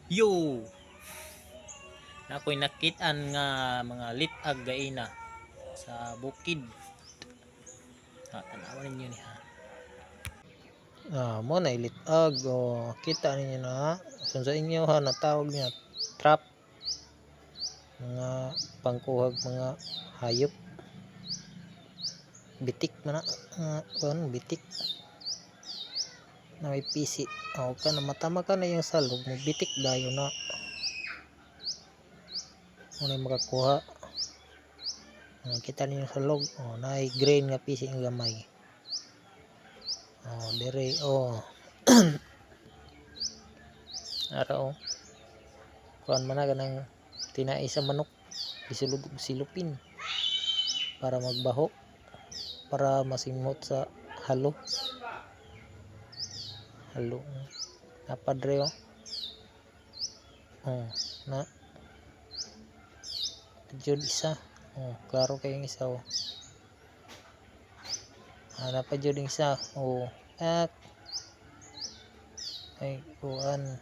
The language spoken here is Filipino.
Yo, na ako'y nakitaan nga mga litag gaina sa bukid. Tanawan ninyo ni ha. Mo na litag o kita ninyo na kung sa inyo ha natawag niya trap, mga pangkuhag mga hayop, bitik man na bitik na may pisi o ka na matama ka na yung salog mo bitik dayo na muna makakuha. Kita ninyo sa log na grain nga pisi ang gamay dire araw kuan man na ganang tinai sa manok silupin para magbaho para masimot sa halo napadre na jud isa klaro kayong isa hanap pa jud isa at ay kuan